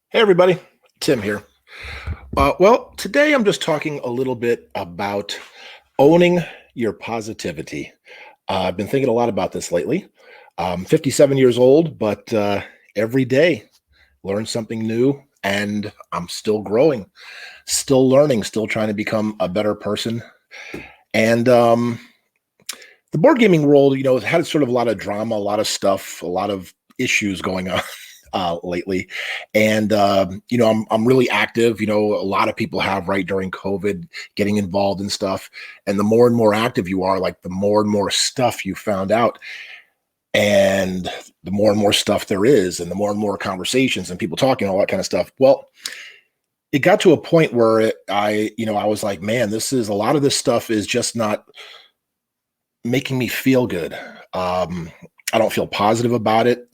Hey, everybody. Tim here. Well, today I'm just talking a little bit about owning your positivity. I've been thinking a lot about this lately. I'm 57 years old, but every day learn something new, and I'm still growing, still learning, still trying to become a better person. And the board gaming world, has had sort of a lot of drama, a lot of stuff, a lot of issues going on lately. And I'm really active. A lot of people have right during COVID getting involved in stuff. And the more and more active you are, like the more and more stuff you found out, and the more and more stuff there is, and the more and more conversations and people talking, all that kind of stuff. Well, it got to a point where I was like, man, this is a lot of this stuff is just not making me feel good. I don't feel positive about it.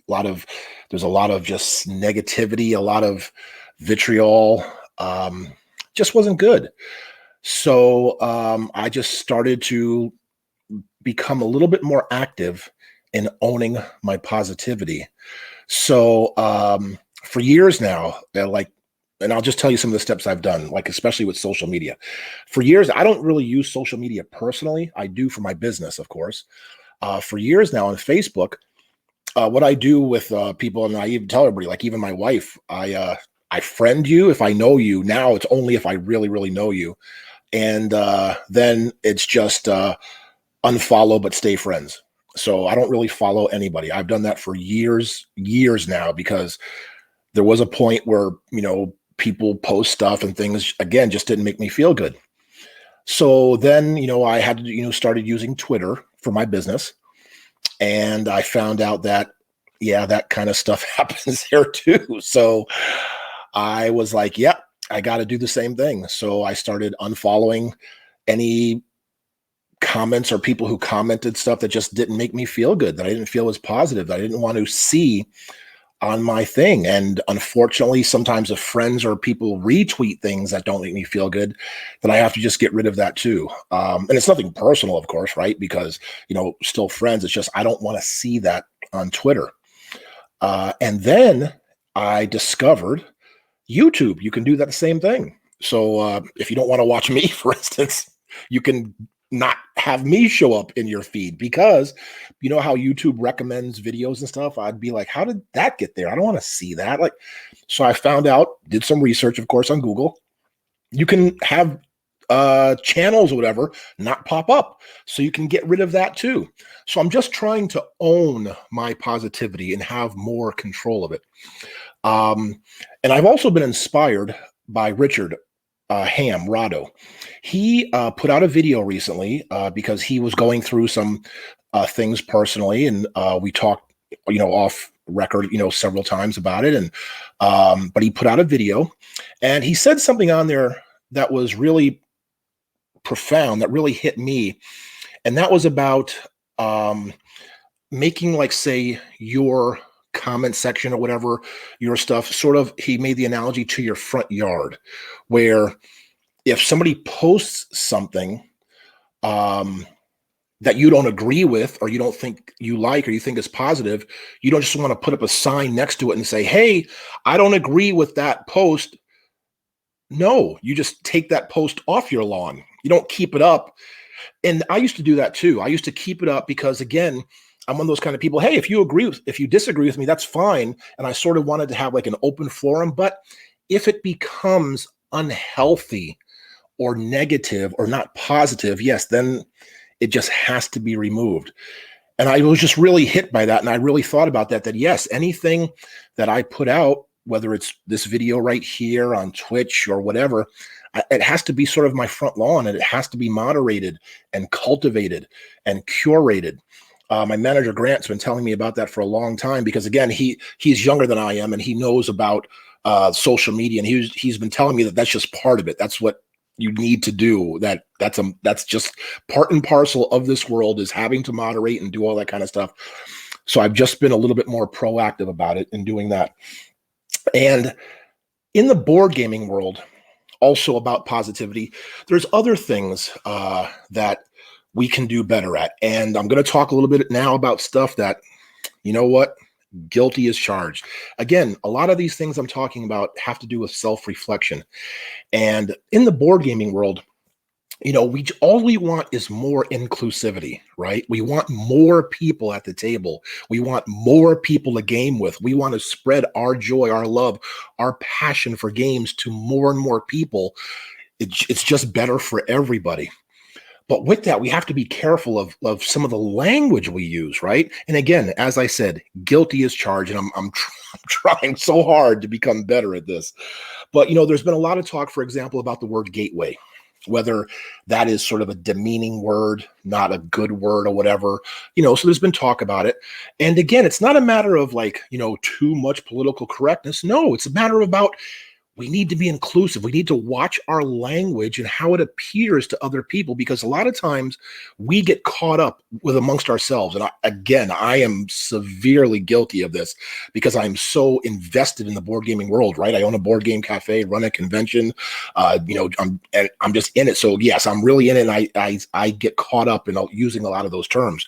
There's a lot of just negativity, a lot of vitriol. Just wasn't good. So I just started to become a little bit more active in owning my positivity. So for years now, and I'll just tell you some of the steps I've done, like especially with social media. For years, I don't really use social media personally. I do for my business, of course. For years now on Facebook, what I do with people, and I even tell everybody, like even my wife, I friend you if I know you. Now it's only if I really, really know you, and then it's just unfollow but stay friends. So I don't really follow anybody. I've done that for years now because there was a point where people post stuff and things again just didn't make me feel good. So then I had to started using Twitter for my business, and I found out that yeah, that kind of stuff happens there too. So I was like, yep, I got to do the same thing. So I started unfollowing any comments or people who commented stuff that just didn't make me feel good, that I didn't feel was positive, that I didn't want to see on my thing. And unfortunately, sometimes if friends or people retweet things that don't make me feel good, then I have to just get rid of that too. And it's nothing personal, of course, right? Because, still friends. It's just I don't want to see that on Twitter. And then I discovered YouTube. You can do that the same thing. So if you don't want to watch me, for instance, you can not have me show up in your feed because you know how YouTube recommends videos and stuff. I'd be like, how did that get there? I don't want to see that. Like, so I found out, did some research, of course, on Google. You can have channels or whatever not pop up. So you can get rid of that too. So I'm just trying to own my positivity and have more control of it. Um, and I've also been inspired by Richard Ham Rado. He put out a video recently because he was going through some things personally, and we talked, off record, several times about it. And but he put out a video, and he said something on there that was really profound, that really hit me, and that was about making, like, say, your comment section or whatever, your stuff, sort of, he made the analogy to your front yard, where if somebody posts something um, that you don't agree with, or you don't think you like, or you think is positive, you don't just want to put up a sign next to it and say, hey, I don't agree with that post. No, you just take that post off your lawn. You don't keep it up. And I used to do that too. I used to keep it up because, again, I'm one of those kind of people. Hey, if you disagree with me, that's fine. And I sort of wanted to have like an open forum. But if it becomes unhealthy or negative or not positive, yes, then it just has to be removed. And I was just really hit by that. And I really thought about that yes, anything that I put out, whether it's this video right here on Twitch or whatever, it has to be sort of my front lawn, and it has to be moderated and cultivated and curated. My manager Grant's been telling me about that for a long time because, again, he's younger than I am, and he knows about social media, and he's been telling me that that's just part of it. That's what you need to do. That's just part and parcel of this world, is having to moderate and do all that kind of stuff. So I've just been a little bit more proactive about it in doing that. And in the board gaming world, also about positivity, there's other things that we can do better at. And I'm going to talk a little bit now about stuff that, you know what, guilty as charged. Again, a lot of these things I'm talking about have to do with self-reflection. And in the board gaming world, we all we want is more inclusivity, right? We want more people at the table. We want more people to game with. We want to spread our joy, our love, our passion for games to more and more people. It's just better for everybody. But with that, we have to be careful of some of the language we use, right? And again, as I said, guilty as charged, and I'm trying so hard to become better at this. But there's been a lot of talk, for example, about the word gateway, whether that is sort of a demeaning word, not a good word or whatever. So there's been talk about it. And again, it's not a matter of too much political correctness. No, it's a matter about we need to be inclusive. We need to watch our language and how it appears to other people, because a lot of times we get caught up with amongst ourselves. And I am severely guilty of this because I'm so invested in the board gaming world, right? I own a board game cafe, run a convention, I'm just in it. So yes, I'm really in it. And I get caught up in using a lot of those terms.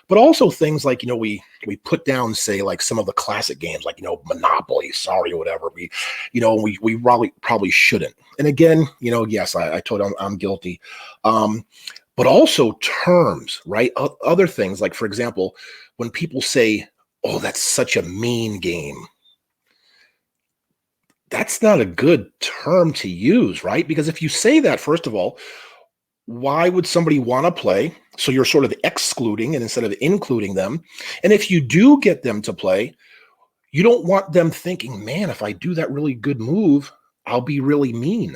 But also things like, we put down, say, like some of the classic games, like, Monopoly, sorry, or whatever. We probably shouldn't. And again, yes, I told you I'm guilty. But also terms, right? Other things, like, for example, when people say, oh, that's such a mean game. That's not a good term to use, right? Because if you say that, first of all, why would somebody want to play? So you're sort of excluding and instead of including them. And if you do get them to play, you don't want them thinking, man, if I do that really good move, I'll be really mean.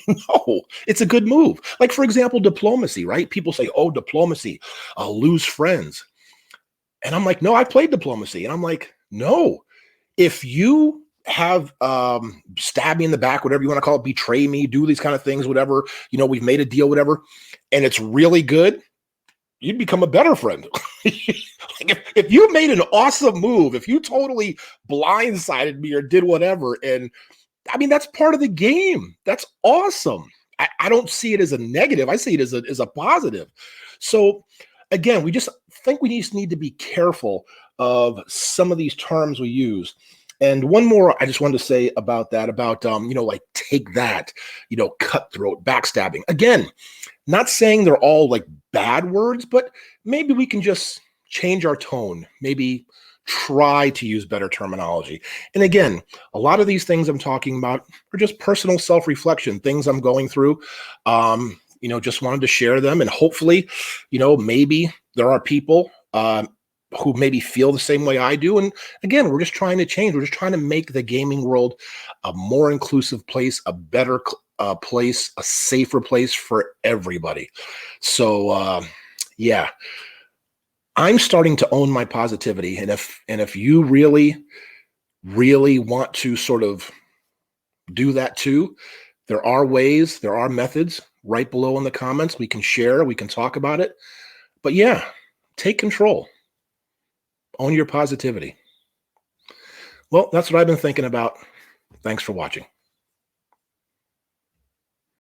No, it's a good move. Like, for example, diplomacy, right? People say, oh, diplomacy, I'll lose friends. And I'm like, no, I played diplomacy. And I'm like, no, if you have stab me in the back, whatever you want to call it, betray me, do these kind of things, whatever, we've made a deal, whatever, and it's really good, you'd become a better friend. Like if you made an awesome move, if you totally blindsided me or did whatever, and I mean, that's part of the game. That's awesome. I don't see it as a negative. I see it as a positive. So again, we just think we just need to be careful of some of these terms we use. And one more I just wanted to say about that, about, like take that, cutthroat, backstabbing. Again, not saying they're all like bad words, but maybe we can just change our tone, maybe try to use better terminology. And again, a lot of these things I'm talking about are just personal self-reflection, things I'm going through. Just wanted to share them. And hopefully, maybe there are people who maybe feel the same way I do. And again, we're just trying to change. We're just trying to make the gaming world a more inclusive place, a better place, a safer place for everybody. So, yeah, I'm starting to own my positivity. And if you really, really want to sort of do that too, there are ways, there are methods right below in the comments. We can share, we can talk about it. But yeah, take control. Own your positivity. Well, that's what I've been thinking about. Thanks for watching.